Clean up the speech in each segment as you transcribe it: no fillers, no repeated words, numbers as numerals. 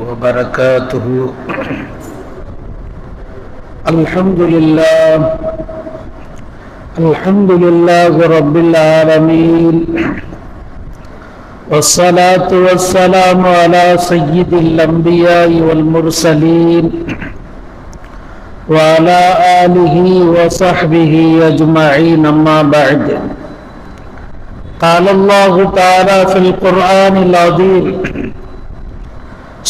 وبركاته. الحمد لله رب العالمين، والصلاة والسلام على سيد الأنبياء والمرسلين وعلى آله وصحبه أجمعين، أما بعد. قال الله تعالى في القرآن العظيم: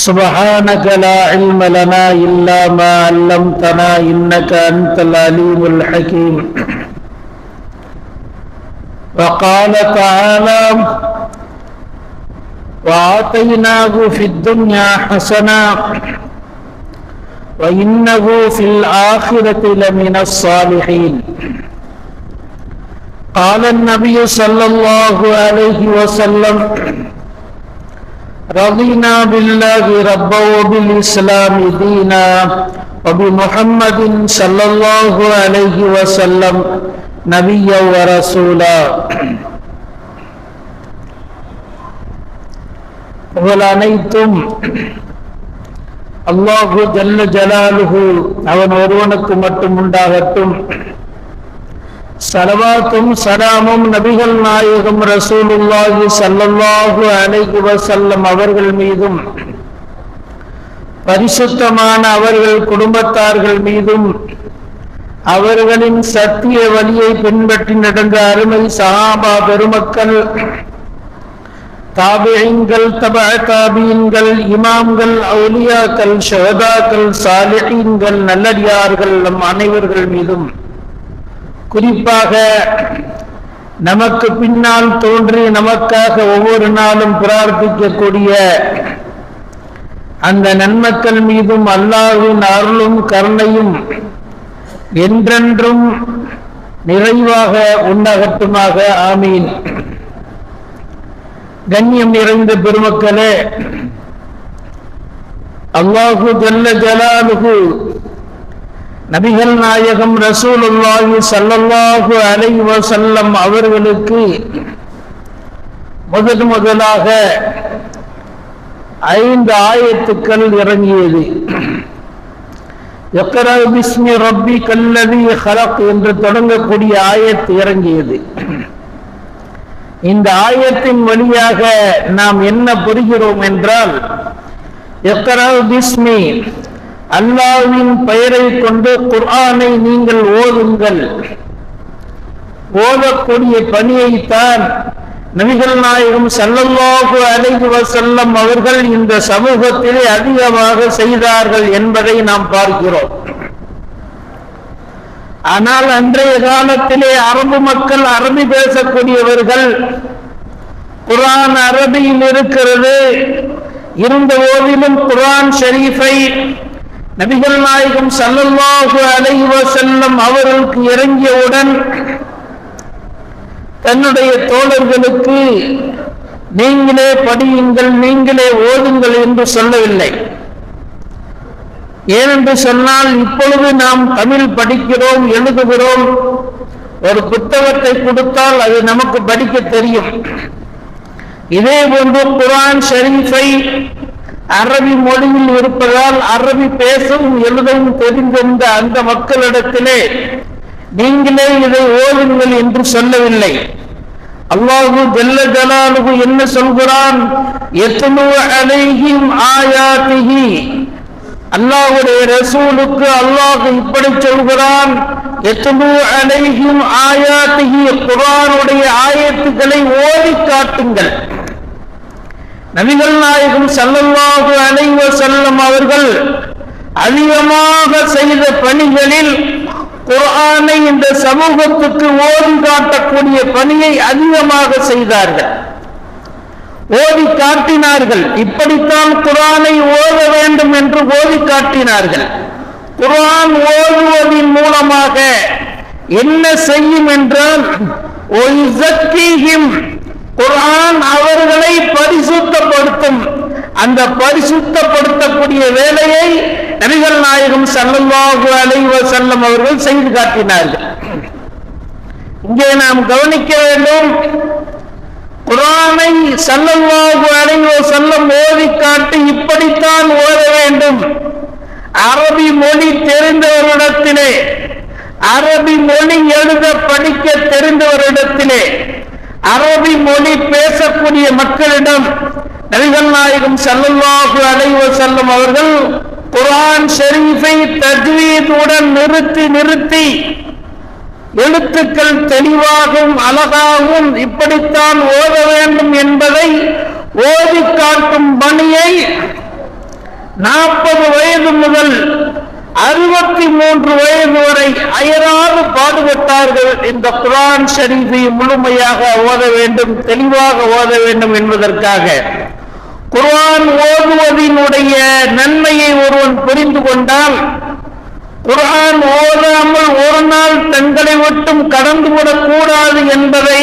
سبحانك لا علم لنا إلا ما علمتنا إنك أنت العليم الحكيم. وقال تعالى: وآتيناه في الدنيا حسنة وإنه في الآخرة لمن الصالحين. قال النبي صلى الله عليه وسلم: رضينا بالله ربا وبالإسلام دينا وبمحمد صلى الله عليه وسلم نبيا ورسولا. புகழ் அனைத்தும் அல்லாஹு ஜல்ல ஜலாலுஹு அவன் ஒருவனுக்கு மட்டும் உண்டாகட்டும். ஸலவாத்தும் ஸலாமும் நபிகள் நாயகம் ரசூலுல்லாஹி ஸல்லல்லாஹு அலைஹி வஸல்லம் அவர்கள் மீதும், பரிசுத்தமான அவர்கள் குடும்பத்தார்கள் மீதும், அவர்களின் சத்திய வழியை பின்பற்றி நடந்த அருமை சஹாபா பெருமக்கள், தாபிஈன்கள், தபஅ தாபிஈன்கள், இமாம்கள், அவுலியாக்கள், ஷஹதாக்கள், சாலிஹீன்கள், நல்லடியார்கள் நம் அனைவர்கள் மீதும், குறிப்பாக நமக்கு பின்னால் தோன்றி நமக்காக ஒவ்வொரு நாளும் பிரார்த்திக்கக்கூடிய அந்த நன்மக்கள் மீதும் அல்லாஹ்வின் அருளும் கருணையும் என்றென்றும் நிறைவாக உண்டாகட்டுமாக. ஆமீன். கண்ணியம் நிறைந்த பெருமக்களே, அல்லாஹு ஜல்ல ஜலாலுஹு நபிகள் நாயகம் ரசூலுல்லாஹி ஸல்லல்லாஹு அலைஹி வஸல்லம் அவர்களுக்கு முதலாக 5 ஆயத்துக்கள் இறங்கியது. இக்ரா பிஸ்மி ரப்பிக்கல் லதீ ஹலக் என்று தொடங்கக்கூடிய ஆயத்து இறங்கியது. இந்த ஆயத்தின் வழியாக நாம் என்ன புரிகிறோம் என்றால், இக்ரா பிஸ்மி, அல்லாஹ்வின் பெயரை கொண்டு குர்ஆனை நீங்கள் ஓதுங்கள். ஓதக்கூடிய பணியைத்தான் நபிகள் நாயகம் ஸல்லல்லாஹு அலைஹி வஸல்லம் அவர்கள் இந்த சமூகத்திலே அதிகமாக செய்தார்கள் என்பதை நாம் பார்க்கிறோம். ஆனால் அன்றைய காலத்திலே அரபு மக்கள், அரபி பேசக்கூடியவர்கள், குர்ஆன் அரபியில் இருக்கிறது. இருந்த போதிலும் குர்ஆன் ஷரீஃபை நபிகள் நாயகம் ஸல்லல்லாஹு அலைஹி வஸல்லம் அவர்களுக்கு இறங்கியவுடன் தன்னுடைய தோழர்களுக்கு நீங்களே படியுங்கள், நீங்களே ஓதுங்கள் என்று சொல்லவில்லை. ஏனென்று சொன்னால், இப்பொழுது நாம் தமிழ் படிக்கிறோம், எழுதுகிறோம். ஒரு புத்தகத்தை கொடுத்தால் அது நமக்கு படிக்க தெரியும். இதே போன்று குர்ஆன் ஷரீஃபை அரபி மொழியில் இருப்பதால் அரபி பேசவும் எழுதவும் தெரிந்திருந்த அந்த மக்களிடத்திலே நீங்களே இதை ஓதுங்கள் என்று சொல்லவில்லை. அல்லாஹு ஜல்ல ஜலாலுஹு என்ன சொல்கிறான்? யத்லு அலைஹிம் ஆயாத்திஹி. அல்லாஹ்வுடைய ரசூலுக்கு அல்லாஹ் இப்படி சொல்கிறான், யத்லு அலைஹிம் ஆயாத்திஹி, குர்ஆனுடைய ஆயத்துக்களை ஓதி காட்டுங்கள். நபிகள் நாயகம் ஸல்லல்லாஹு அலைஹி வஸல்லம் அவர்கள் அதிகமாக செய்த பணிகளில் குர்ஆனை இந்த சமூகத்துக்கு ஓதி காட்டக்கூடிய பணியை அதிகமாக செய்தார்கள், ஓதி காட்டினார்கள். இப்படித்தான் குர்ஆனை ஓத வேண்டும் என்று ஓதி காட்டினார்கள். குர்ஆன் ஓதுவதின் மூலமாக என்ன செய்யும் என்றால், குர்ஆன் அவர்களை பரிசுத்தப்படுத்தும். அந்த பரிசுத்தப்படுத்தக்கூடிய வேலையை நபிகள் நாயகம் ஸல்லல்லாஹு அலைஹி வஸல்லம் அவர்கள் செய்து காட்டினார்கள். இங்கே நாம் கவனிக்க வேண்டும், குர்ஆனை ஸல்லல்லாஹு அலைஹி வஸல்லம் ஓதி காட்டி இப்படித்தான் ஓத வேண்டும். அரபி மொழி தெரிந்தவரிடத்திலே, அரபி மொழி எழுத படிக்க தெரிந்தவரிடத்திலே, அரபி மொழி பேசக்கூடிய மக்களிடம் நபிகள் நாயகம் ஸல்லல்லாஹு அலைஹி வஸல்லம் அவர்கள் குர்ஆன் ஷரீஃபை தஜ்வீதுடன் நிறுத்தி எழுத்துக்கள் தெளிவாகவும் அழகாகவும் இப்படித்தான் ஓத வேண்டும் என்பதை ஓதி காட்டும் பணியை 40 வயது முதல் 63 வயது வரை அயராது பாடுபட்டார்கள். இந்த குர்ஆன் ஷரீஃபை முழுமையாக ஓத வேண்டும், தெளிவாக ஓத வேண்டும் என்பதற்காக. குர்ஆன் ஓதுவதினுடைய நன்மையை ஒருவன் புரிந்து கொண்டால், குர்ஆன் ஓதாமல் ஒரு நாள் தங்களை விட்டும் கடந்துவிடக் கூடாது என்பதை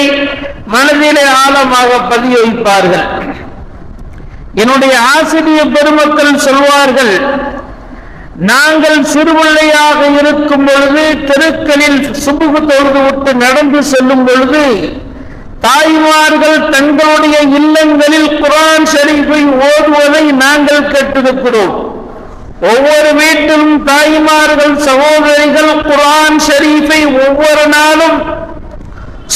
மனதிலே ஆழமாக பதிய வைப்பார்கள். என்னுடைய ஆசிரியர் பெருமக்கள் சொல்வார்கள், நாங்கள் சிறுபிள்ளையாக இருக்கும் பொழுது தெருக்களில் சுபுகு தொழுது விட்டு நடந்து செல்லும் பொழுது தாய்மார்கள் தங்களுடைய இல்லங்களில் குர்ஆன் ஷரீஃபை ஓதுவதை நாங்கள் கேட்டிருக்கிறோம். ஒவ்வொரு வீட்டிலும் தாய்மார்கள் சகோதரிகள் குர்ஆன் ஷரீஃபை ஒவ்வொரு நாளும்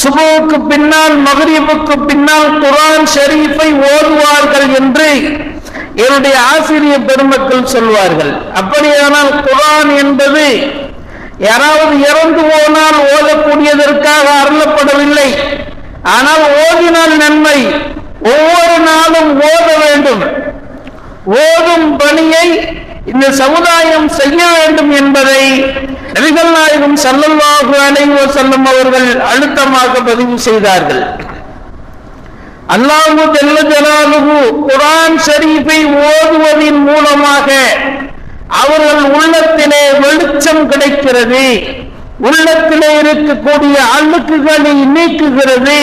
சுபுவுக்கு பின்னால் மக்ரிபுக்கு பின்னால் குர்ஆன் ஷரீஃபை ஓதுவார்கள் என்று என்னுடைய ஆசிரியர் பெருமக்கள் சொல்வார்கள். அப்படியானால் குர்ஆன் என்பது யாராவது இறந்து போனால் ஓதக்கூடியதற்காக அருளப்படவில்லை. ஆனால் ஓதினால் நன்மை, ஒவ்வொரு நாளும் ஓத வேண்டும். ஓதும் பணியை இந்த சமுதாயம் செய்ய வேண்டும் என்பதை நபிகள் நாயகம் ஸல்லல்லாஹு அலைஹி வஸல்லம் அவர்கள் அழுத்தமாக பதிவு செய்தார்கள். அல்லாஹு ஜல்ல ஜலாலுஹு குர்ஆன் ஷரீஃபை ஓதுவதின் மூலமாக அவர்கள் உள்ளத்திலே வெளிச்சம் கிடைக்கிறது, உள்ளத்திலே இருக்கக்கூடிய அழுக்குகளை நீக்குகிறது.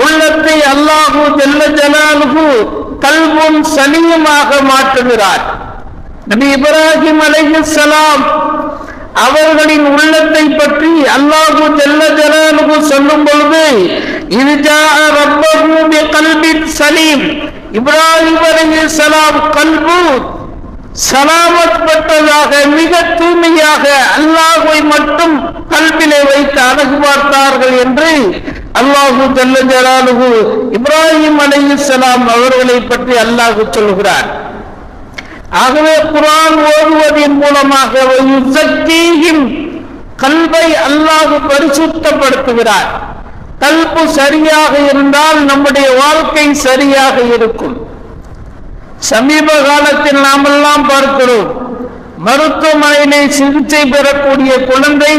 உள்ளத்தை அல்லாஹு ஜல்ல ஜலாலுஹு கல்புன் சலீமாக மாற்றுகிறார். நபி இப்ராஹிம் அலைஹிஸ்ஸலாம் அவர்களின் உள்ளத்தை பற்றி அல்லாஹு ஜல்ல ஜலாலுஹு சொல்லும் பொழுது, இர்ஜா ரப்பஹு பிகல்பின் சலீம், இப்ராஹிம் அலைஹிஸ்ஸலாம் கல்பு சலாமத் பெற்றதாக, மிக தூய்மையாக அல்லாஹ்வை மட்டும் கல்பிலே வைத்து அழகு பார்த்தார்கள் என்று அல்லாஹு ஜல்ல ஜலாலுஹு இப்ராஹிம் அலைஹிஸ்ஸலாம் அவர்களை பற்றி அல்லாஹ் சொல்கிறார். ஆகவே குர்ஆன் ஓதுவதன் மூலமாக கல்வை அல்லாஹ் பரிசுத்தப்படுத்துகிறார். கல்பு சரியாக இருந்தால் நம்முடைய வாழ்க்கை சரியாக இருக்கும். சமீப காலத்தில் நாமெல்லாம் பார்க்கிறோம், மருத்துவமனையிலே சிகிச்சை பெறக்கூடிய குழந்தை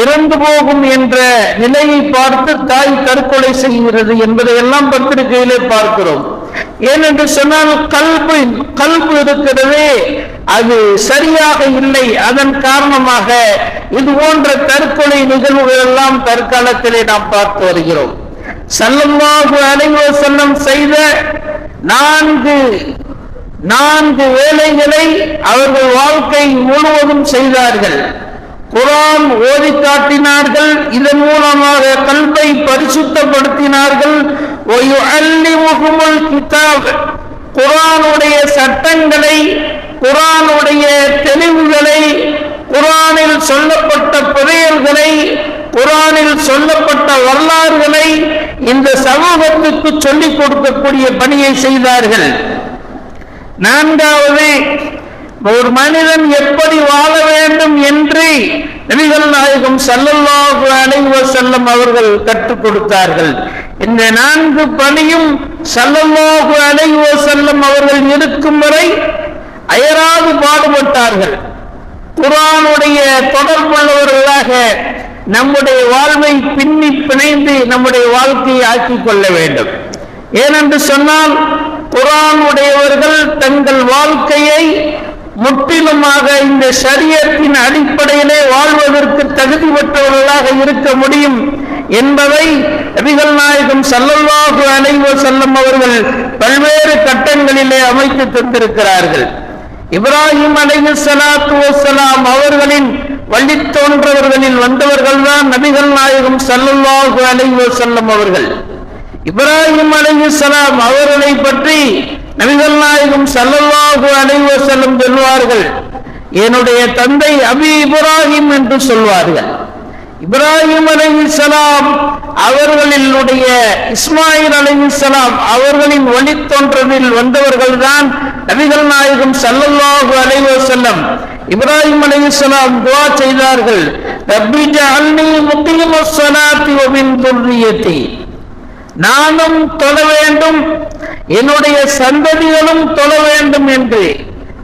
இறந்து போகும் என்ற நிலையை பார்த்து தாய் தற்கொலை செய்கிறது என்பதை எல்லாம் பத்திரிகையிலே பார்க்கிறோம். ஏனென்று சொன்னால் கல்பு இருக்கிறதே அது சரியாக இல்லை. அதன் காரணமாக இது போன்ற தற்கொலை நிகழ்வுகள் எல்லாம் தற்காலத்திலே நாம் பார்த்து வருகிறோம். ஸல்லல்லாஹு அலைஹி வஸல்லம் செய்த 4 வேலைகளை அவர்கள் வாழ்க்கை முழுவதும் செய்தார்கள். குர்ஆன் ஓதி காட்டினார்கள், இதன் மூலமாக கல்பை பரிசுத்தப்படுத்தினார்கள். குர்ஆனுடைய சட்டங்களை, குர்ஆனுடைய தெளிவுகளை, குர்ஆனில் சொல்லப்பட்ட புதையல்களை, குர்ஆனில் சொல்லப்பட்ட வரலாறுகளை இந்த சமூகத்துக்கு சொல்லிக் கொடுக்கக்கூடிய பணியை செய்தார்கள். 4வது, ஒரு மனிதன் எப்படி வாழ வேண்டும் என்று நபிகள் நாயகம் ஸல்லல்லாஹு அலைஹி வஸல்லம் அவர்கள் கற்றுக் கொடுத்தார்கள். இந்த 4 பணியும் ஸல்லல்லாஹு அலைஹி வஸல்லம் அவர்கள் இருக்கும் வரை அயராது பாடுபட்டார்கள். குர்ஆனுடைய தொடர்புள்ளவர்களாக நம்முடைய வாழ்வை பின்னி பிணைந்து நம்முடைய வாழ்க்கையை ஆக்கிக் கொள்ள வேண்டும். ஏனென்று சொன்னால் குர்ஆன் உடையவர்கள் தங்கள் வாழ்க்கையை முற்றிலுமாக இந்த ஷரியத்தின் அடிப்படையிலே வாழ்வதற்கு தகுதி பெற்றவர்களாக இருக்க முடியும் என்பதை நபிகள் நாயகம் ஸல்லல்லாஹு அலைஹி வஸல்லம் அவர்கள் பல்வேறு கட்டங்களிலே அமைத்து தந்திருக்கிறார்கள். இப்ராஹிம் அலைஹிஸ்ஸலாத்து வஸ்ஸலாம் அவர்களின் வழித்தோன்றவர்களில் வந்தவர்கள் தான் நபிகள் நாயகம் ஸல்லல்லாஹு அலைஹி வஸல்லம் அவர்கள். இப்ராஹிம் அலைஹிஸ்ஸலாம் அவர்களை பற்றி நபிகள் நாயகம் ஸல்லல்லாஹு அலைஹி வஸல்லம் சொல்வார்கள், என்னுடைய தந்தை அபி இப்ராஹிம் என்று சொல்வார்கள். இப்ராஹிம் அலைஹிஸ்ஸலாம் அவர்களினுடைய இஸ்மாயில் அலைஹிஸ்ஸலாம் அவர்களின் வழித்தோன்றலில் வந்தவர்கள் தான் நபிகள் நாயகம் ஸல்லல்லாஹு அலைஹி வஸல்லம். இப்ராஹிம் அலைஹிஸ்ஸலாம் துஆ செய்தார்கள், ரப்பி ஜஅல்னி முகீமஸ் ஸலாத்தி வ மின் துர்ரியத்தி, நானும் தொழ வேண்டும், என்னுடைய சந்ததிகளும் தொழ வேண்டும் என்று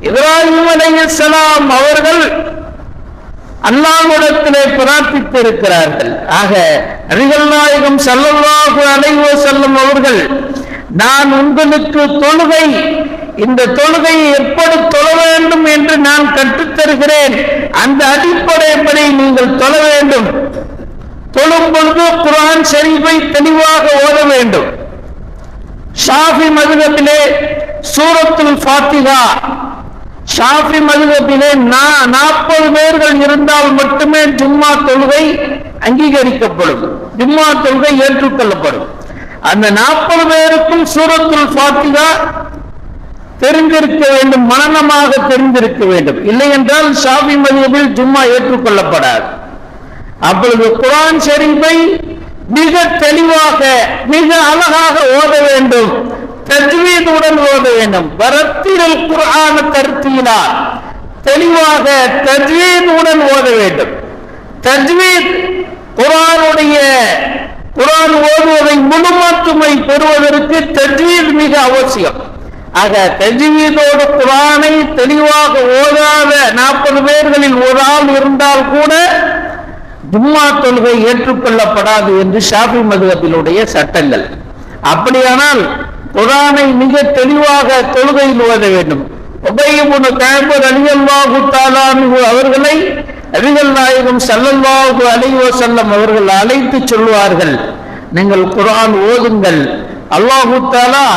இப்ராஹிம் அலைஹிஸ்ஸலாம் அவர்கள் அல்லாஹ்விடத்திலே பிரார்த்தித்திருக்கிறார்கள். ஆக நபிகள் நாயகம் ஸல்லல்லாஹு அலைஹி வஸல்லம் அவர்கள், நான் உங்களுக்கு தொழுகை, இந்த தொழுகையை எப்படி தொழ வேண்டும் என்று நான் கற்றுத்தருகிறேன், அந்த அடிப்படைப்படி நீங்கள் தொழ வேண்டும். தொழும் பொழுது குர்ஆன் ஷரீஃபை தெளிவாக ஓத வேண்டும். ஷாஃபி மதுஹபிலே சூரத்துல் ஃபாத்திஹா, ஷாஃபி மதுஹபிலே 40 பேர்கள் இருந்தால் மட்டுமே ஜும்மா தொழுகை அங்கீகரிக்கப்படும், ஜும்மா தொழுகை ஏற்றுக்கொள்ளப்படும். அந்த 40 பேருக்கும் சூரத்துல் ஃபாத்திஹா தெரிந்திருக்க வேண்டும், மனனமாக தெரிந்திருக்க வேண்டும். இல்லை என்றால் ஷாஃபி மதுஹபில் ஜும்மா ஏற்றுக்கொள்ளப்படாது. அப்பொழுது குர்ஆன் ஷரீஃபை மிக தெளிவாக மிக அழகாக ஓத வேண்டும், தஜ்வீதுடன் ஓத வேண்டும். வரத்திரல் குர்ஆன தர்த்தீலா, தெளிவாக தஜ்வீதுடன் ஓத வேண்டும். தஜ்வீத் குர்ஆன் ஓதுவதை முழுமத்துமை பெறுவதற்கு தஜ்வீத் மிக அவசியம். ஆக தஜ்வீதோடு குர்ஆனை தெளிவாக ஓதாத 40 பேர்களில் ஒரு ஆள் இருந்தால் கூட ஜும்மா தொழுகை ஏற்றுக்கொள்ளப்படாது என்று ஷாஃபி மதுஹபிலுடைய சட்டங்கள். அப்படியானால் குர்ஆனை மிக தெளிவாக தொழுகையில் ஓத வேண்டும். உபய் இப்னு கஅப் ரலியல்லாஹு தஆலா அன்ஹு அவர்களை நபிகள் நாயகம் ஸல்லல்லாஹு அலைஹி வஸல்லம் அவர்கள் அழைத்து சொல்வார்கள், நீங்கள் குர்ஆன் ஓதுங்கள், அல்லாஹ் தஆலா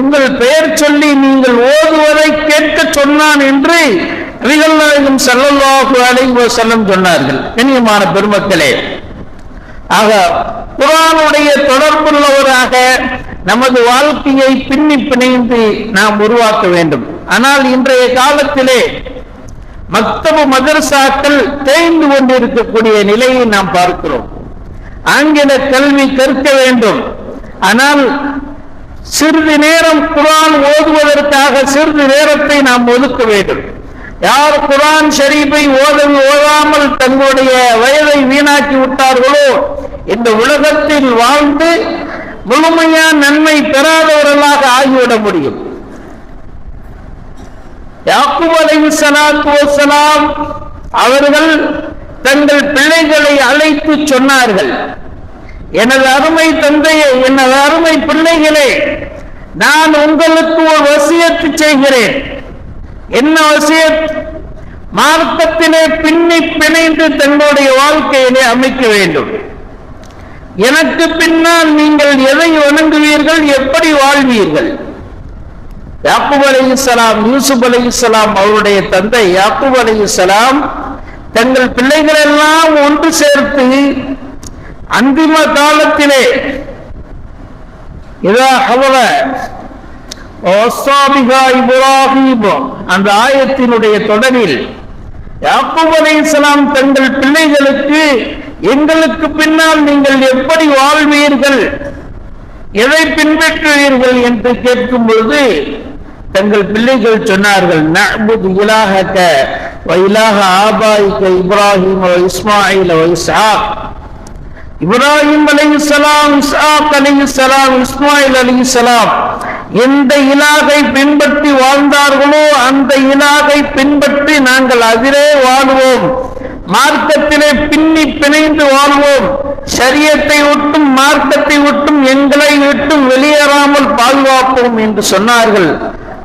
உங்கள் பெயர் சொல்லி நீங்கள் ஓதுவதை கேட்க சொன்னான் என்று நபிகள் நாயகம் ஸல்லல்லாஹு அலைஹி வஸல்லம் சொன்னார்கள். கண்ணியமான பெருமக்களே, ஆக குர்ஆனுடைய தொடர்புள்ளவராக நமது வாழ்க்கையை பின்னி பிணைந்து நாம் உருவாக்க வேண்டும். ஆனால் இன்றைய காலத்திலே மக்தபு மதரசாக்கள் தேய்ந்து கொண்டிருக்கக்கூடிய நிலையை நாம் பார்க்கிறோம். ஆங்கில கல்வி கற்க வேண்டும், ஆனால் சிறிது நேரம் குர்ஆன் ஓதுவதற்காக சிறிது நேரத்தை நாம் ஒதுக்க வேண்டும். யார் குர்ஆன் ஷரீஃபை ஓதாமல் தங்களுடைய வயதை வீணாக்கி விட்டார்களோ இந்த உலகத்தில் வாழ்ந்து முழுமையான நன்மை பெறாதவர்களாக ஆகிவிட முடியும். யாக்கூப் அலைஹிஸ்ஸலாத்து வஸ்ஸலாம் அவர்கள் தங்கள் பிள்ளைகளை அழைத்து சொன்னார்கள், எனது அருமை தந்தையே, எனது அருமை பிள்ளைகளே, நான் உங்களுக்கு ஒரு வசியத்து செய்கிறேன். என்ன வசியத்? மார்க்கத்திலே பின்னி பிணைந்து தங்களுடைய வாழ்க்கையிலே அமைக்க வேண்டும். எனக்கு பின்னால் நீங்கள் எதை வணங்குவீர்கள், எப்படி வாழ்வீர்கள்? யாக்கூப் அலைஹிஸ்ஸலாம், யூசுப் அலைஹிஸ்ஸலாம் அவருடைய தந்தை யாக்கூப் அலைஹிஸ்ஸலாம் தங்கள் பிள்ளைகள் எல்லாம் ஒன்று சேர்த்து அந்திம காலத்திலே அந்த ஆயத்தினுடைய தொடரில் யாக்கூப் அலைஹிஸ்ஸலாம் தங்கள் பிள்ளைகளுக்கு, எங்களுக்கு பின்னால் நீங்கள் எப்படி வாழ்வீர்கள், எதை பின்பற்றுவீர்கள் என்று கேட்கும் பொழுது தங்கள் பிள்ளைகள் சொன்னார்கள், நஅ்புது இலாஹக வ இலாஹ ஆபாயிக இப்ராஹிம் வ இஸ்மாயில் வ இஸ்ஹாக். இப்ராஹிம் அலைஹிஸ்ஸலாம், இஸ்ஹாக் அலைஹிஸ்ஸலாம், இஸ்மாயில் அலைஹிஸ்ஸலாம் எந்த இலாகை பின்பற்றி வாழ்ந்தார்களோ அந்த இலாகை பின்பற்றி நாங்கள் அதிலே வாழ்வோம், மார்க்கத்திலே பின்னி பிணைந்து வாழ்வோம், ஷரியத்தை விட்டும் மார்க்கத்தை விட்டும் எங்களை விட்டும் வெளியேறாமல் பாதுகாப்போம் என்று சொன்னார்கள்.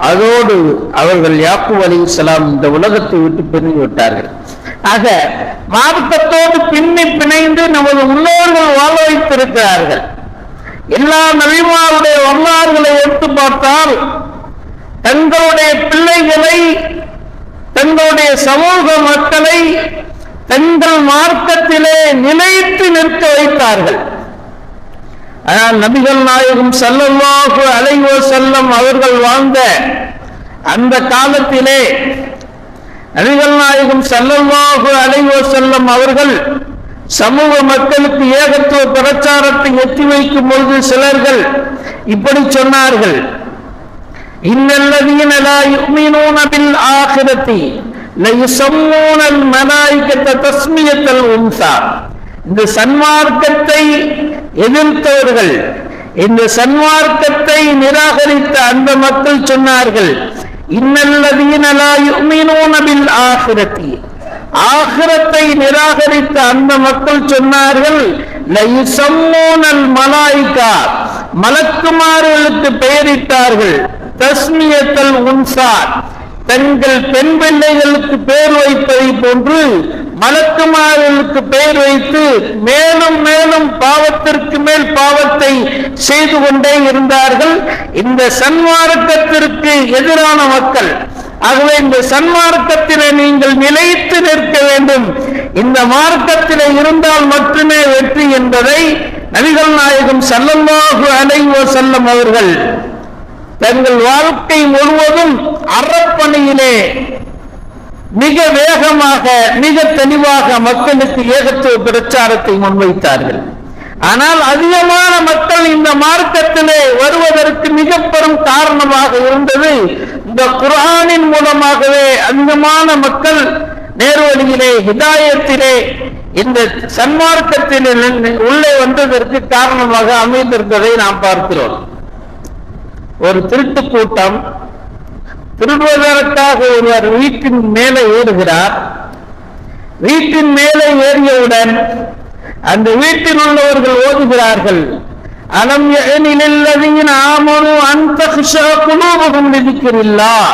அதோடு அவர்கள் யாக்கூப் அலைஹிஸ்ஸலாம் இந்த உலகத்தை விட்டு பிரிந்து விட்டார்கள். ஆக மார்க்கத்தோடு பின்னி பிணைந்து நமது முன்னோர்கள் வாழ வைத்திருக்கிறார்கள். எல்லா நபிமாருடைய வரலாறுகளை எடுத்து பார்த்தால் தங்களுடைய பிள்ளைகளை, தங்களுடைய சமூக மக்களை தங்கள் மார்க்கத்திலே நிலைத்து நிற்க வைத்தார்கள். ஆனால் நபிகள் நாயகம் ஸல்லல்லாஹு அலைஹி வஸல்லம் அவர்கள் வாழ்ந்த அந்த காலத்திலே நபிகள் நாயகம் ஸல்லல்லாஹு அலைஹி வஸல்லம் அவர்கள் சமூக மக்களுக்கு ஏகத்துவ பிரச்சாரத்தை எத்தி வைக்கும் பொழுது சிலர்கள் இப்படி சொன்னார்கள், இன்னல்லதீன லா யுமினூன பில் ஆகிரத்தி லயுஸம்மூனல் மலாயிகத தஸ்மியத்தல் உன்ஸா. இந்த சன்மார்க்கத்தை எதிர்த்தவர்கள், இந்த சன்மார்க்கத்தை நிராகரித்த அந்த மக்கள் சொன்னார்கள், இன்னல்லதீன லா யுமினூன பில் ஆகிரத்தி, ஆகிரத்தை நிராகரித்த அந்த மக்கள் சொன்னார்கள், லயுஸம்மூனல் மலாயிகா, மலக்குமார்களுக்கு பெயரிட்டார்கள், தஸ்மியத்தல் உன்ஸா, தங்கள் பெண் பிள்ளைகளுக்கு பெயர் வைப்பதை போன்று மலக்குமார்களுக்கு பெயர் வைத்து மேலும் மேலும் பாவத்திற்கு மேல் பாவத்தை செய்து கொண்டே இருந்தார்கள் இந்த சன்மார்க்கத்திற்கு எதிரான மக்கள். ஆகவே இந்த சன்மார்க்கத்திலே நீங்கள் நிலைத்து நிற்க வேண்டும், இந்த மார்க்கத்திலே இருந்தால் மட்டுமே வெற்றி என்பதை நபிகள் நாயகம் ஸல்லல்லாஹு அலைஹி வஸல்லம் அவர்கள் தங்கள் வாழ்க்கை முழுவதும் அறப்பணியிலே மிக வேகமாக மிக தெளிவாக மக்களுக்கு ஏகத்துவ பிரச்சாரத்தை முன்வைத்தார்கள். ஆனால் அதிகமான மக்கள் இந்த மார்க்கத்திலே வருவதற்கு மிக பெரும் காரணமாக இருந்தது இந்த குர்ஆனின் மூலமாகவே அதிகமான மக்கள் நேர்வழியிலே ஹிதாயத்திலே இந்த சன்மார்க்கத்திலே உள்ளே வந்ததற்கு காரணமாக அமைந்திருந்ததை நாம் பார்க்கிறோம். ஒரு திருட்டு கூட்டம் திருடுவதற்காக ஒருவர் வீட்டின் மேலே ஏறுகிறார். வீட்டின் மேலே ஏறியவுடன் அந்த வீட்டில் உள்ளவர்கள் ஓதுகிறார்கள், அலம் யஅனில்லதீன ஆமனு அன் தக்ஷா குலூபுஹும் லிذிக்ரில்லாஹ்.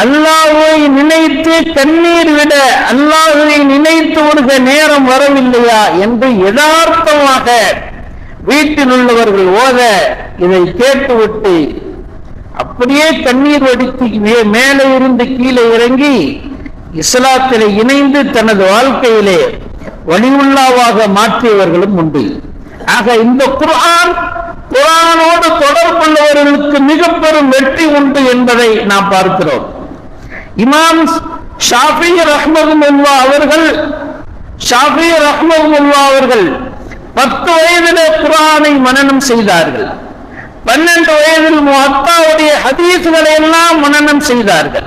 அல்லாஹ்வை நினைத்து கண்ணீர் விட அல்லாஹ்வை நினைத்து வருக நேரம் வரவில்லையா என்று யதார்த்தமாக வீட்டில் உள்ளவர்கள் ஓத இதை கேட்டுவிட்டு அப்படியே கண்ணீர் வடித்து மேலே இருந்து கீழே இறங்கி இஸ்லாத்திலே இணைந்து தனது வாழ்க்கையிலே வலியுல்லாவாக மாற்றியவர்களும் உண்டு. ஆக இந்த குர்ஆனோடு தொடர்புள்ளவர்களுக்கு மிக பெரும் வெற்றி உண்டு என்பதை நாம் பார்க்கிறோம். இமாம் ஷாஃபி ரஹ்மத்துல்லாஹ் அவர்கள் 10 வயதிலே குர்ஆனை மனனம் செய்தார்கள். 12 வயதில் முஅத்தாவுடைய ஹதீஸ்களை எல்லாம் மனனம் செய்தார்கள்.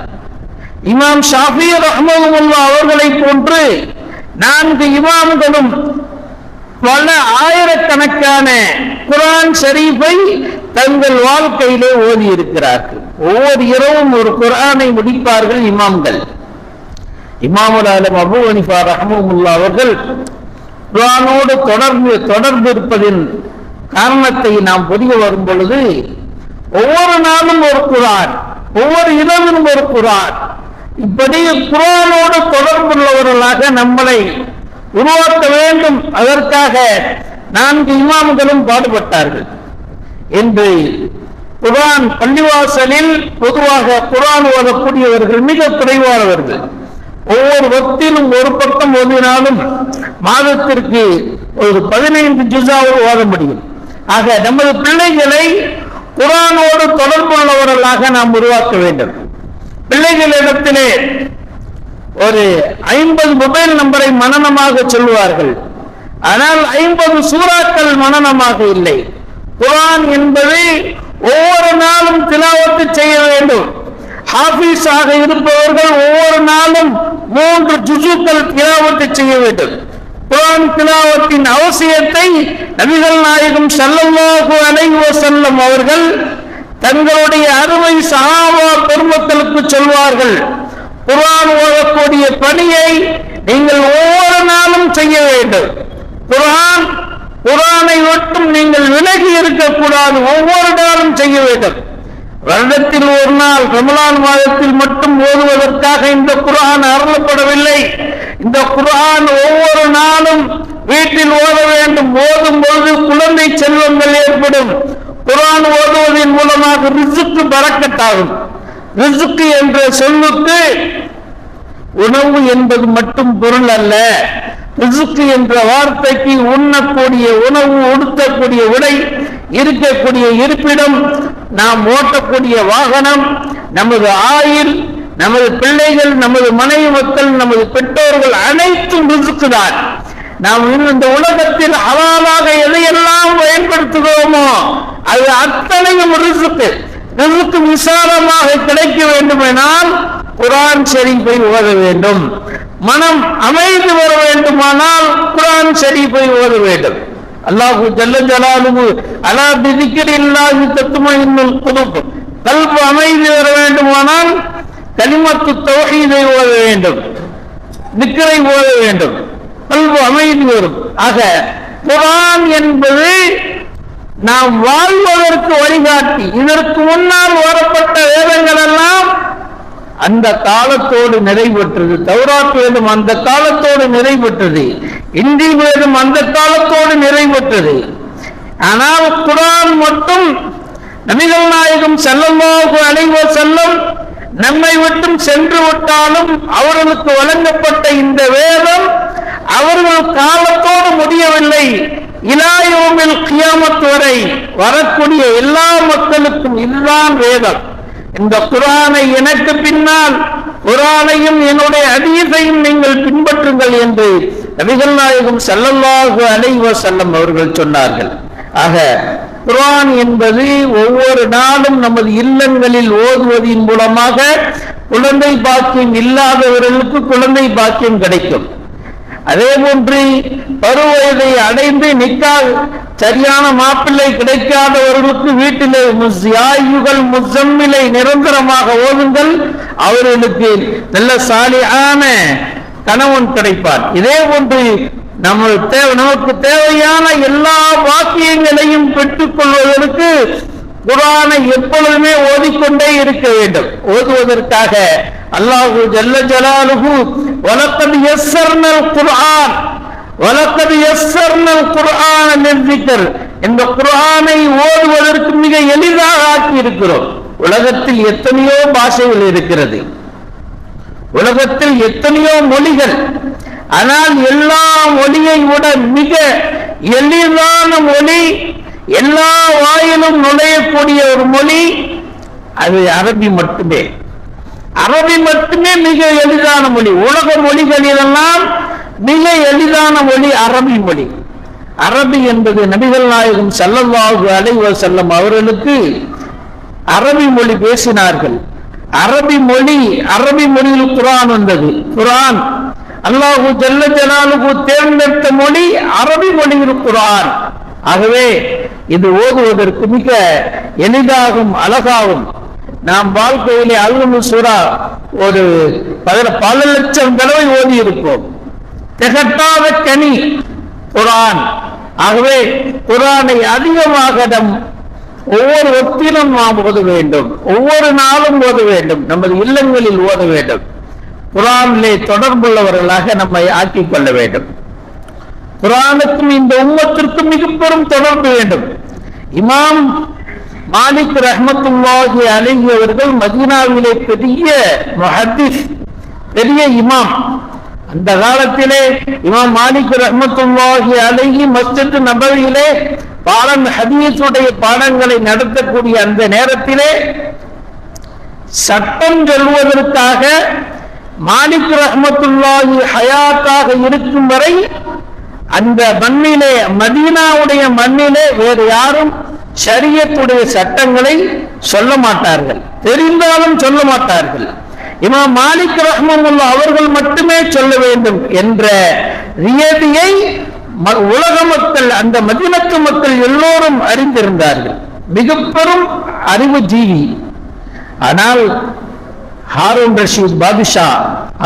இமாம் ஷாஃபி ரஹ்மத்துல்லாஹ் அவர்களை போன்று 4 இமாம்களும் பல ஆயிரக்கணக்கான குர்ஆன் ஷரீஃபை தங்கள் வாழ்க்கையிலே ஓதி இருக்கிறார்கள். ஒவ்வொரு இரவும் ஒரு குர்ஆனை முடிப்பார்கள் இமாம்கள். இமாமுல் ஆலம் அபூ ஹனீஃபா ரஹ்மத்துல்லாஹ் அவர்கள் குர்ஆனோடு தொடர்பு இருப்பதின் காரணத்தை நாம் புரிய வரும் பொழுது ஒவ்வொரு நாளும் ஒரு குர்ஆன், ஒவ்வொரு இரவிலும் ஒரு குர்ஆன், இப்படி குர்ஆனோடு தொடர்புள்ளவர்களாக நம்மளை உருவாக்க வேண்டும். அதற்காக 4 இமாம்களும் பாடுபட்டார்கள். என்று குர்ஆன் பள்ளிவாசலில் பொதுவாக குர்ஆன் ஓதக்கூடியவர்கள் மிக குறைவானவர்கள். ஒவ்வொரு வக்திலும் ஒரு பக்கம் ஓதினாலும் மாதத்திற்கு ஒரு 15 ஜுஸாவது ஓத முடியும். ஆக நமது பிள்ளைகளை குர்ஆனோடு தொடர்புள்ளவர்களாக நாம் உருவாக்க வேண்டும். பிள்ளைகளிடத்திலே ஒரு 50 மொபைல் நம்பரை மனனமாக சொல்லுவார்கள், ஆனால் 50 சூறாக்கள் மனனமாக இல்லை. குர்ஆன் என்பதை ஒவ்வொரு நாளும் திலாவத்து செய்ய வேண்டும். ஹாஃபிஸாக இருப்பவர்கள் ஒவ்வொரு நாளும் 3 ஜுஸுக்கள் திலாவத்து செய்ய வேண்டும். குர்ஆன் திலாவத்தின் அவசியத்தை நபிகள் நாயகம் ஸல்லல்லாஹு அலைஹி வஸல்லம் அவர்கள் தங்களுடைய அருமை சஹாபா பெருமக்களுக்கு சொல்வார்கள், குர்ஆன் ஓதக்கூடிய பணியை நீங்கள் ஒவ்வொரு நாளும் செய்ய வேண்டும். குர்ஆனை மட்டும் நீங்கள் விலகி இருக்கக்கூடாது, ஒவ்வொரு நாளும் செய்ய வேண்டும். வருடத்தில் ஒரு நாள் ரமலான் மாதத்தில் மட்டும் ஓதுவதற்காக இந்த குர்ஆன் அருளப்படவில்லை. இந்த குர்ஆன் ஒவ்வொரு நாளும் வீட்டில் ஓத வேண்டும். ஓதும் பொழுது குழந்தை செல்வங்கள் ஏற்படும். குர்ஆன் ஓதுவதன் மூலமாக ரிஸ்க் பரக்கத்தாகும். ரிஸ்க் என்ற சொல்லுக்கு உணவு என்பது மட்டும் பொருள் அல்ல. ரிஸ்க் என்ற வார்த்தைக்கு உண்ணக்கூடிய உணவு, உடுத்தக்கூடிய உடை, இருக்கக்கூடிய இருப்பிடம், நாம் ஓட்டக்கூடிய வாகனம், நமது ஆயுள், நமது பிள்ளைகள், நமது மனைவி மக்கள், நமது பெற்றோர்கள் அனைத்தும் ரிஸ்க் தான். நாம் இந்த உலகத்தில் ஹலாலாக எதையெல்லாம் பயன்படுத்துகிறோமோ அது அத்தனையும் ரிஸ்க். ரிஸ்க் விசாலமாக கிடைக்க வேண்டுமானால் குர்ஆன் ஷரீஃபை ஓத வேண்டும். மனம் அமைதி வர வேண்டுமானால் குர்ஆன் ஷரீஃபை ஓத வேண்டும். அல்லாஹு ஜல்ல ஜலாலுஹு அலா பிதிக்ரில்லாஹி தத்மஇன்னுல் குலூப். கல்பு அமைதி வர வேண்டுமானால் கலிமத்து தௌஹீதை ஓத வேண்டும், திக்ரை ஓத வேண்டும், கல்பு அமைதி வரும். ஆக குர்ஆன் என்பது நாம் வாழ்வதற்கு வழிகாட்டி. இதற்கு முன்னால் வரப்பட்ட வேதங்கள் எல்லாம் அந்த காலத்தோடு நிறைவேற்றது. தௌராத் வேதம் அந்த காலத்தோடு நிறைவேற்றது. இன்ஜீல் வேதம் அந்த காலத்தோடு நிறைவேற்றது. ஆனால் குர்ஆன் மட்டும் நபிகள் நாயகம் ஸல்லல்லாஹு அலைஹி வஸல்லம் நம்மை விட்டும் சென்று விட்டாலும் அவர்களுக்கு வழங்கப்பட்ட இந்த வேதம் அவர்கள் காலத்தோடு முடியவில்லை. இலா யௌமில் கியாமத் வரை வரக்கூடிய எல்லா மக்களுக்கும் இதுதான் வேதம். இந்த குர்ஆனை எனக்கு பின்னால் குர்ஆனையும் என்னுடைய ஹதீஸையும் நீங்கள் பின்பற்றுங்கள் என்று நபிகள் நாயகம் ஸல்லல்லாஹு அலைஹி வஸல்லம் அவர்கள் சொன்னார்கள். ஆக குர்ஆன் என்பது ஒவ்வொரு நாளும் நமது இல்லங்களில் ஓதுவதின் மூலமாக குழந்தை பாக்கியம் இல்லாதவர்களுக்கு குழந்தை பாக்கியம் கிடைக்கும். அதே போன்று பருவயதை அடைந்து நிக்காஹ் சரியான மாப்பிள்ளை கிடைக்காதவர்களுக்கு வீட்டிலே முஸ்யாயுகள் முஸம்மிலை நிரந்தரமாக ஓதுங்கள், அவர்களுக்கு நல்ல சாலிஹான கணவன் கிடைப்பார். இதே போன்று நமக்கு தேவையான எல்லா வாக்கியங்களையும் பெற்றுக் கொள்வதற்கு குர்ஆனை எப்பொழுதுமே ஓதிக்கொண்டே இருக்க வேண்டும். ஓதுவதற்காக அல்லாஹு ஜல்ல ஜலாலுஹு வலக்கத் யஸ்ஸர்னல் குர்ஆன் வலக்கத் யஸ்ஸர்னல் குர்ஆன லிஸ்ஸிக்ர், இந்த குர்ஆனை ஓதுவதற்கு மிக எளிதாக ஆக்கி இருக்கிறோம். உலகத்தில் எத்தனையோ பாஷைகள் இருக்கிறது, உலகத்தில் எத்தனையோ மொழிகள். ஆனால் எல்லா மொழியை விட மிக எளிதான மொழி, எல்லா வாயிலும் நுழையக்கூடிய ஒரு மொழி அது அரபி மட்டுமே. அரபி மட்டுமே மிக எளிதான மொழி. உலக மொழிகளிலெல்லாம் மிக எளிதான மொழி அரபி மொழி. அரபி என்பது நபிகள் நாயகம் ஸல்லல்லாஹு அலைஹி வஸல்லம் அவர்களுக்கு அரபி மொழி பேசினார்கள். அரபி மொழியில் குர்ஆன் வந்தது. குர்ஆன் அல்லாஹு ஜல்ல ஜலாலுஹு தேர்ந்தெடுத்த மொழி அரபி மொழியில் குர்ஆன். ஆகவே இது ஓதுவதற்கு மிக எளிதாகும், அழகாகும். நாம் வாழ்க்கையிலே அல் சூரா ஒரு பல லட்சம் தடவை ஓதி இருப்போம். திகட்டாத கனி குர்ஆன். ஆகவே குர்ஆனை அதிகமாக நம் ஒவ்வொரு ஒத்திலும் நாம் ஓத வேண்டும், ஒவ்வொரு நாளும் ஓத வேண்டும், நமது இல்லங்களில் ஓத வேண்டும். குர்ஆனிலே தொடர்புள்ளவர்களாக நம்மை ஆக்கிக் கொள்ள வேண்டும். குர்ஆனுக்கும் இந்த உம்மத்திற்கும் மிக பெரும் தொடர்பு வேண்டும். இமாம் மாலிக் ரஹ்மத்துல்லாஹி அலைஹி அவர்கள் மதீனாவிலே பெரிய முஹத்திஸ், பெரிய இமாம். அந்த காலத்திலே இமாம் மாலிக் ரஹ்மத்துல்லாஹி அலைஹி மஸ்ஜித் நபவியிலே ஹதீஸுடைய பாடங்களை நடத்தக்கூடிய அந்த நேரத்திலே சட்டம் சொல்வதற்காக மாலிக் ரஹ்மத்துல்லாஹி ஹயாத்தாக இருக்கும் வரை அந்த மண்ணிலே, மதீனாவுடைய மண்ணிலே வேறு யாரும் ஷரியத்துடைய சட்டங்களை சொல்ல மாட்டார்கள், தெரிந்தாலும் சொல்ல மாட்டார்கள். இமாம் மாலிக் ரஹ்மத்துல்லாஹி அவர்கள் மட்டுமே சொல்ல வேண்டும் என்ற நியதியை உலக மக்கள், அந்த மதீனத்து மக்கள் எல்லோரும் அறிந்திருந்தார்கள். மிக பெரும் அறிவு ஜீவி. ஆனால் ஹாரூன் ரஷீத் பாதுஷா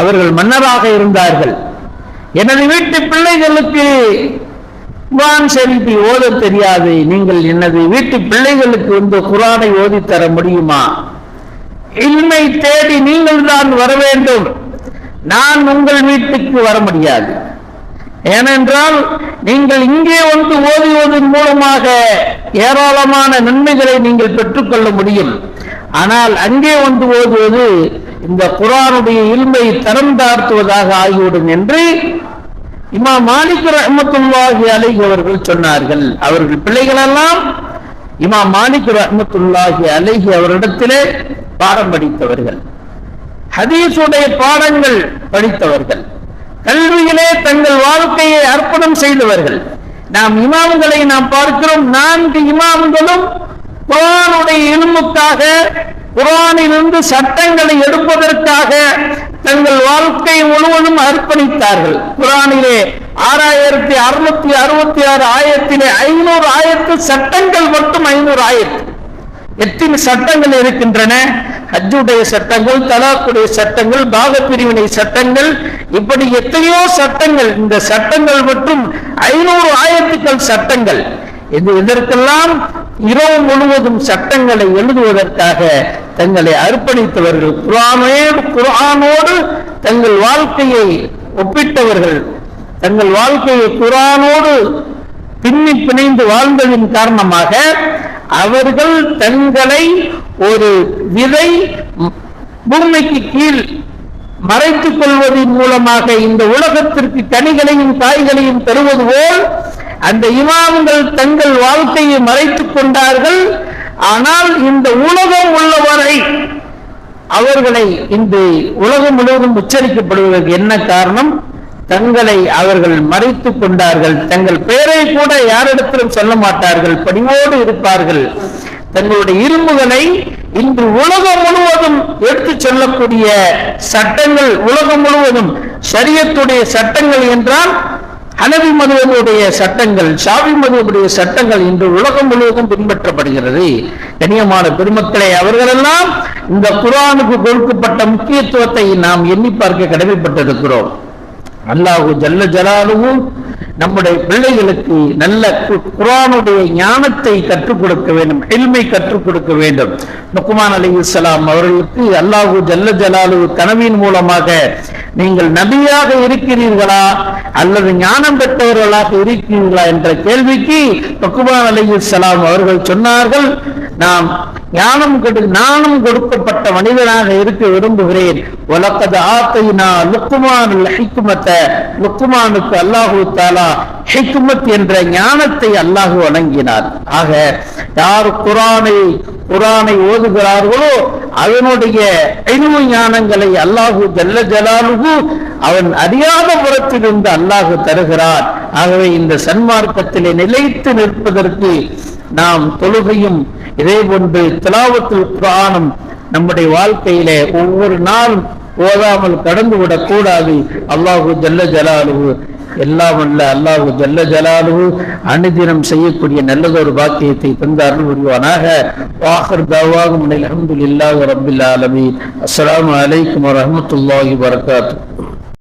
அவர்கள் மன்னராக இருந்தார்கள். எனது வீட்டு பிள்ளைகளுக்கு குர்ஆன் ஷரீஃபை ஓத தெரியாது, நீங்கள் எனது வீட்டு பிள்ளைகளுக்கு வந்து குர்ஆனை ஓதி தர முடியுமா? இல்மை தேடி நீங்கள் தான் வர வேண்டும், நான் உங்கள் வீட்டுக்கு வர முடியாது. ஏனென்றால் நீங்கள் இங்கே வந்து ஓதுவதன் மூலமாக ஏராளமான நன்மைகளை நீங்கள் பெற்றுக்கொள்ள முடியும். ஆனால் அங்கே வந்து ஓதுவது இந்த குர்ஆனுடைய இல்மை தரம் தாழ்த்துவதாக ஆகிவிடும் என்று இமாம் மாலிக் ரஹ்மத்துல்லாஹி அலைஹி அவர்கள் சொன்னார்கள், அவர்கள் பிள்ளைகளெல்லாம் இமாம் மாலிக் ரஹ்மத்துல்லாஹி அலைஹி அவரிடத்திலே பாடம் படித்தவர்கள், ஹதீஸுடைய பாடங்கள் படித்தவர்கள், கல்வியிலே தங்கள் வாழ்க்கையை அர்ப்பணம் செய்தவர்கள். நாம் இமாம்களை நாம் பார்க்கிறோம், 4 இமாம்களும் குர்ஆனுடைய இல்முக்காக, குர்ஆனிலிருந்து சட்டங்களை எடுப்பதற்காக தங்கள் வாழ்க்கை முழுவதும் அர்ப்பணித்தார்கள். குர்ஆனிலே 6666 ஆயத்திலே 500 ஆயத்து சட்டங்கள், மட்டும் 500 ஆயத்து. எத்தனை சட்டங்கள் இருக்கின்றன? ஹஜ்ஜுடைய சட்டங்கள், தலாக்குடைய சட்டங்கள், பாகப்பிரிவினை சட்டங்கள், இப்படி எத்தனையோ சட்டங்கள். இந்த சட்டங்கள் மற்றும் 500 ஆயத்துக்கள் சட்டங்கள். இதற்கெல்லாம் இரவு முழுவதும் சட்டங்களை எழுதுவதற்காக தங்களை அர்ப்பணித்தவர்கள், குர்ஆனோடு தங்கள் வாழ்க்கையை ஒப்பிட்டவர்கள், தங்கள் வாழ்க்கையை குர்ஆனோடு பின்னி பிணைந்து வாழ்ந்ததின் காரணமாக அவர்கள் தங்களை ஒரு விதை பூமிக்கு கீழ் மறைத்துக் கொள்வதன் மூலமாக இந்த உலகத்திற்கு கனிகளையும் காய்களையும் தருவது போல் அந்த இமாம்கள் தங்கள் வாழ்க்கையை மறைத்துக் கொண்டார்கள். ஆனால் இந்த உலகம் உள்ளவரை அவர்களை இந்த உலகம் முழுவதும் உச்சரிக்கப்படுவதற்கு என்ன காரணம்? தங்களை அவர்கள் மறைத்துக் கொண்டார்கள். தங்கள் பெயரை கூட யாரிடத்திலும் சொல்ல மாட்டார்கள், பணிவோடு இருப்பார்கள். தங்களுடைய இரும்புகளை இன்று உலகம் முழுவதும் எடுத்து சொல்லக்கூடிய சட்டங்கள், உலகம் முழுவதும் ஷரியத்துடைய சட்டங்கள் என்றால் ஹனவி மதுவனுடைய சட்டங்கள், ஷாஃபி மதுவனுடைய சட்டங்கள் இன்று உலகம் முழுவதும் பின்பற்றப்படுகிறது. கண்ணியமான பெருமக்களை, அவர்களெல்லாம் இந்த குர்ஆனுக்கு கொடுக்கப்பட்ட முக்கியத்துவத்தை நாம் எண்ணி பார்க்க கடமைப்பட்டிருக்கிறோம். அல்லாஹு ஜல்ல ஜலாலுஹு நம்முடைய பிள்ளைகளுக்கு நல்ல குர்ஆனுடைய ஞானத்தை கற்றுக் கொடுக்க வேண்டும், இல்மை கற்றுக் கொடுக்க வேண்டும். லுக்மான் அலைஹிஸ்ஸலாம் அவர்களுக்கு அல்லாஹு ஜல்ல ஜலாலுஹு கனவின் மூலமாக நீங்கள் நபியாக இருக்கிறீர்களா அல்லது ஞானம் பெற்றவர்களாக இருக்கிறீர்களா என்ற கேள்விக்கு லுக்மான் அலைஹிஸ்ஸலாம் அவர்கள் சொன்னார்கள், நாம் ஞானம் கொடுக்கப்பட்ட மனிதனாக இருக்க விரும்புகிறேன். வலக்கத் ஆத்தைனா லுக்மானுல் ஹிக்மத, லுக்மானுக்கு அல்லாஹு தஆலா ஹிக்மத் என்ற ஞானத்தை அல்லாஹ் வழங்கினார். ஆக யார் குர்ஆனை ஓதுகிறார்களோ அதனுடைய இல்மு ஞானங்களை அல்லாஹு ஜல்ல ஜலாலுஹு அவன் அறியாத புறத்திலிருந்து அல்லாஹ் தருகிறார். ஆகவே இந்த சன்மார்க்கத்திலே நிலைத்து நிற்பதற்கு நாம் தொழுகையும் இதே போன்று திலாவத்துல் குர்ஆனும் நம்முடைய வாழ்க்கையிலே ஒவ்வொரு நாளும் ஓதாமல் கடந்து விடக் கூடாது. அல்லாஹு ஜல்ல ஜலாலுஹு எல்லாம் அல்ல அல்லாஹு ஜல்ல ஜலாலுஹு அனுதினம் செய்யக்கூடிய நல்லதொரு பாக்கியத்தை தந்து அருள் புரிவானாக. வாஹிர் தஅவாஹும் அல்ஹம்துலில்லாஹி ரப்பில் ஆலமீன். அஸ்ஸலாமு அலைக்கும் வரஹ்மத்துல்லாஹி வபரகாத்துஹு.